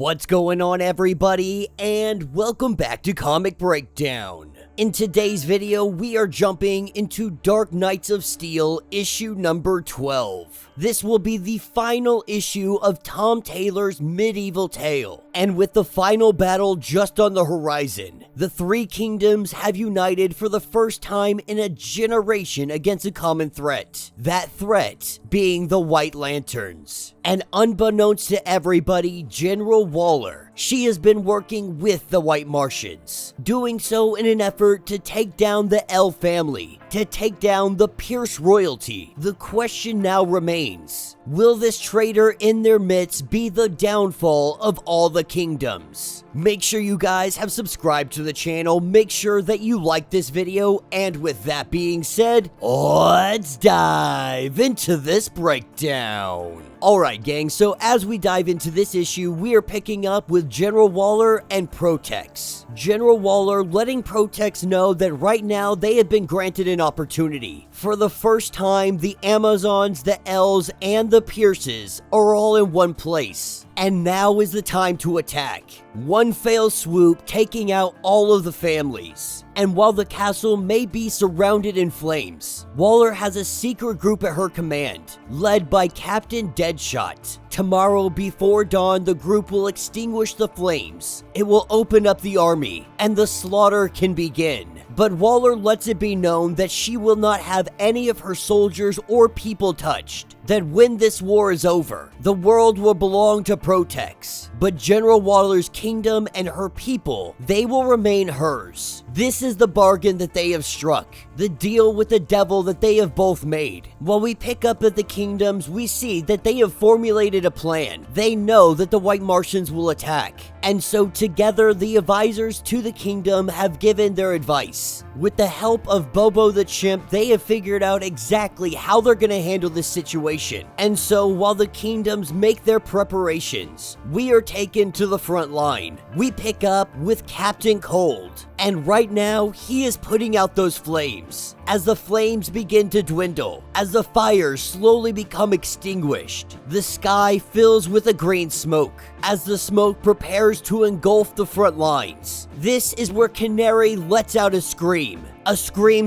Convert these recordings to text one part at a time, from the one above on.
What's going on, everybody, and welcome back to Comic Breakdown. In today's video, we are jumping into Dark Knights of Steel issue number 12. This will be the final issue of Tom Taylor's medieval tale, and with the final battle just on the horizon, the three kingdoms have united for the first time in a generation against a common threat. That threat being the White Lanterns. And unbeknownst to everybody, General Waller, she has been working with the White Martians, doing so in an effort to take down the L family, to take down the Pierce royalty. The question now remains, will this traitor in their midst be the downfall of all the kingdoms? Make sure you guys have subscribed to the channel, make sure that you like this video, and with that being said, let's dive into this breakdown. Alright gang, so as we dive into this issue, we are picking up with General Waller and Protex. General Waller letting Protex know that right now they have been granted an opportunity. For the first time, the Amazons, the L's, and the Pierces are all in one place. And now is the time to attack. One fell swoop taking out all of the families. And while the castle may be surrounded in flames, Waller has a secret group at her command, led by Captain Deadshot. Tomorrow before dawn, the group will extinguish the flames. It will open up the army, and the slaughter can begin. But Waller lets it be known that she will not have any of her soldiers or people touched. That when this war is over, the world will belong to Protex. But General Waller's kingdom and her people, they will remain hers. This is the bargain that they have struck, the deal with the devil that they have both made. While we pick up at the kingdoms, we see that they have formulated a plan. They know that the White Martians will attack. And so together, the advisors to the kingdom have given their advice. With the help of Bobo the Chimp, they have figured out exactly how they're going to handle this situation. And so while the kingdoms make their preparations, we are taken to the front line. We pick up with Captain Cold. And right now, he is putting out those flames. As the flames begin to dwindle, as the fires slowly become extinguished, the sky fills with a green smoke. As the smoke prepares to engulf the front lines, this is where Canary lets out a scream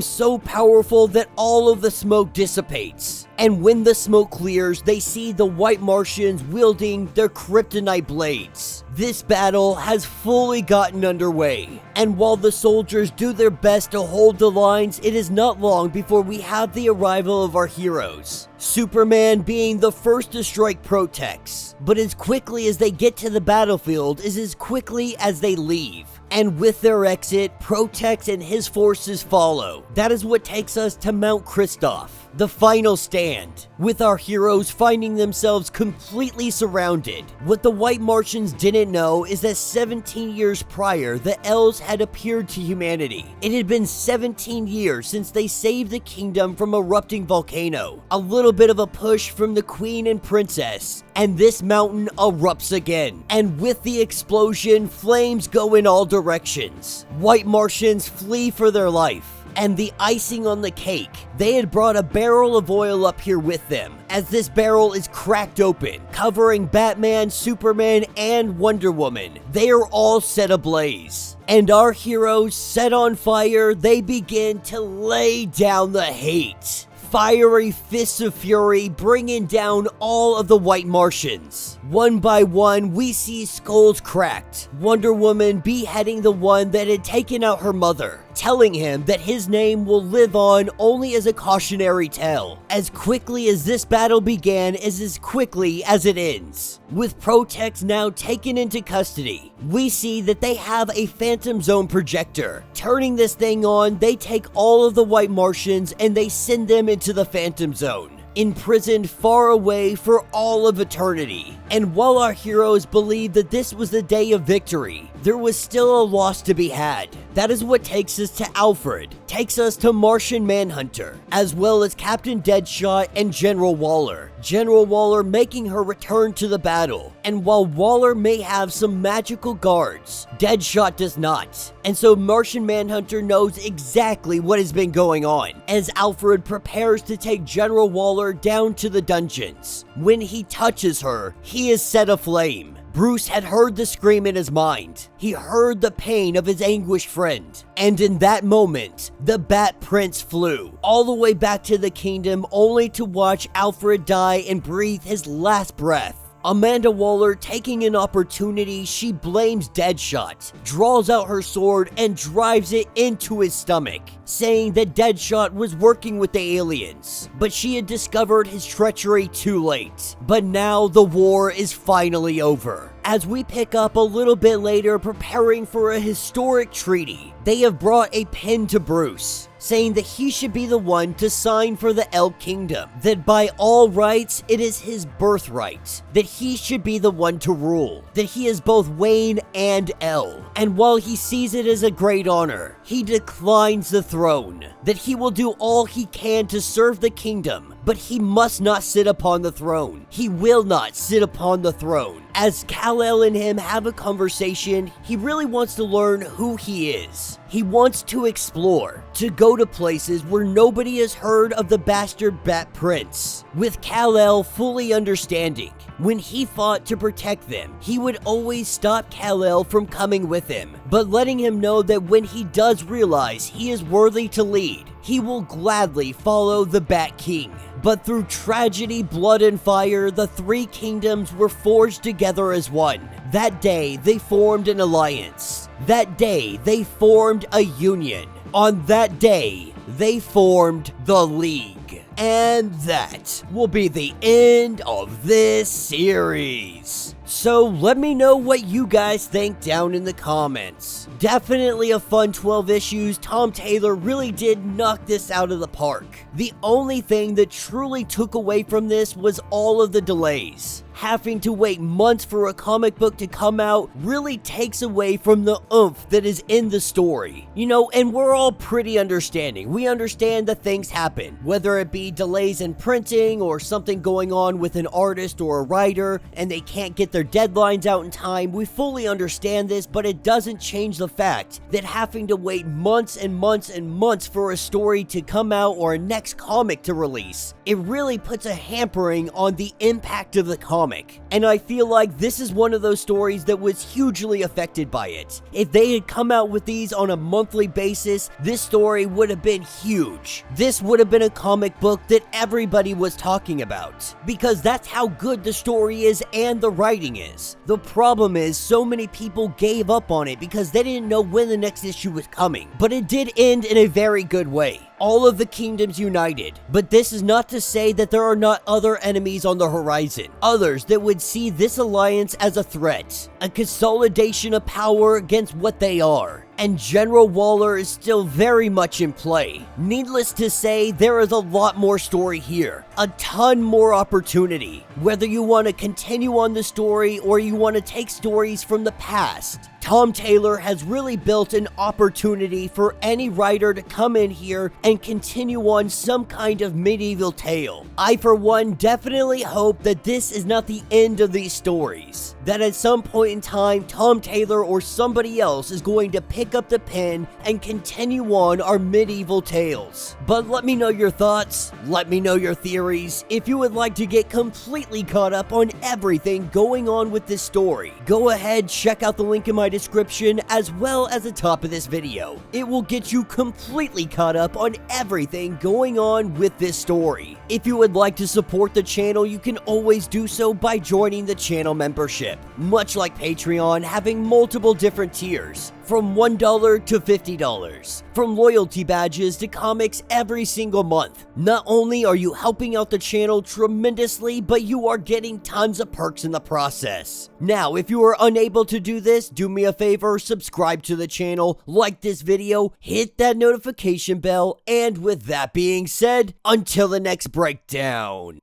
so powerful that all of the smoke dissipates. And when the smoke clears, they see the White Martians wielding their kryptonite blades. This battle has fully gotten underway, and while the soldiers do their best to hold the lines, it is not long before we have the arrival of our heroes. Superman being the first to strike Protex, but as quickly as they get to the battlefield is as quickly as they leave. And with their exit, Protex and his forces follow. That is what takes us to Mount Kristoff, the final stand, with our heroes finding themselves completely surrounded. What the White Martians didn't know is that 17 years prior, the L's had appeared to humanity. It had been 17 years since they saved the kingdom from erupting volcano. A little bit of a push from the Queen and Princess, and this mountain erupts again. And with the explosion, flames go in all directions. White Martians flee for their life. And the icing on the cake, they had brought a barrel of oil up here with them, as this barrel is cracked open, covering Batman, Superman, and Wonder Woman. They are all set ablaze. And our heroes, set on fire, they begin to lay down the hate. Fiery fists of fury bringing down all of the White Martians. One by one, we see skulls cracked. Wonder Woman beheading the one that had taken out her mother, telling him that his name will live on only as a cautionary tale. As quickly as this battle began is as quickly as it ends. With Protex now taken into custody, we see that they have a Phantom Zone projector. Turning this thing on, they take all of the White Martians and they send them into the Phantom Zone, imprisoned far away for all of eternity. And while our heroes believe that this was the day of victory, there was still a loss to be had. That is what takes us to Alfred, takes us to Martian Manhunter, as well as Captain Deadshot and General Waller. General Waller making her return to the battle. And while Waller may have some magical guards, Deadshot does not. And so Martian Manhunter knows exactly what has been going on, as Alfred prepares to take General Waller down to the dungeons. When he touches her, he is set aflame. Bruce had heard the scream in his mind. He heard the pain of his anguished friend. And in that moment, the Bat Prince flew all the way back to the kingdom, only to watch Alfred die and breathe his last breath. Amanda Waller, taking an opportunity, she blames Deadshot, draws out her sword, and drives it into his stomach, saying that Deadshot was working with the aliens, but she had discovered his treachery too late. But now the war is finally over. As we pick up a little bit later, preparing for a historic treaty, they have brought a pin to Bruce, saying that he should be the one to sign for the Elk Kingdom, that by all rights, it is his birthright, that he should be the one to rule, that he is both Wayne and El, and while he sees it as a great honor, he declines the throne, that he will do all he can to serve the kingdom, but he must not sit upon the throne. He will not sit upon the throne. As Kal-El and him have a conversation, he really wants to learn who he is. He wants to explore, to go to places where nobody has heard of the bastard Bat Prince, with Kal-El fully understanding. When he fought to protect them, he would always stop Kal-El from coming with him, but letting him know that when he does realize he is worthy to lead, he will gladly follow the Bat King. But through tragedy, blood, and fire, the three kingdoms were forged together as one. That day, they formed an alliance. That day, they formed a union. On that day, they formed the League. And that will be the end of this series. So let me know what you guys think down in the comments. Definitely a fun 12 issues. Tom Taylor really did knock this out of the park. The only thing that truly took away from this was all of the delays. Having to wait months for a comic book to come out really takes away from the oomph that is in the story. You know, and we're all pretty understanding. We understand that things happen, whether it be delays in printing or something going on with an artist or a writer and they can't get their deadlines out in time. We fully understand this, but it doesn't change the fact that having to wait months and months and months for a story to come out or a next comic to release, it really puts a hampering on the impact of the comic. And I feel like this is one of those stories that was hugely affected by it. If they had come out with these on a monthly basis, this story would have been huge. This would have been a comic book that everybody was talking about, because that's how good the story is and the writing is. The problem is so many people gave up on it because they didn't know when the next issue was coming, but it did end in a very good way. All of the kingdoms united, but this is not to say that there are not other enemies on the horizon, others that would see this alliance as a threat, a consolidation of power against what they are. And General Waller is still very much in play. Needless to say, there is a lot more story here, a ton more opportunity. Whether you want to continue on the story or you want to take stories from the past, Tom Taylor has really built an opportunity for any writer to come in here and continue on some kind of medieval tale. I, for one, definitely hope that this is not the end of these stories. That at some point in time, Tom Taylor or somebody else is going to pick up the pen and continue on our medieval tales. But let me know your thoughts, let me know your theories. If you would like to get completely caught up on everything going on with this story, go ahead, check out the link in my description as well as the top of this video. It will get you completely caught up on everything going on with this story. If you would like to support the channel, you can always do so by joining the channel membership. Much like Patreon, having multiple different tiers, from $1 to $50, from loyalty badges to comics every single month. Not only are you helping out the channel tremendously, but you are getting tons of perks in the process. Now, if you are unable to do this, do me a favor, subscribe to the channel, like this video, hit that notification bell, and with that being said, until the next breakdown.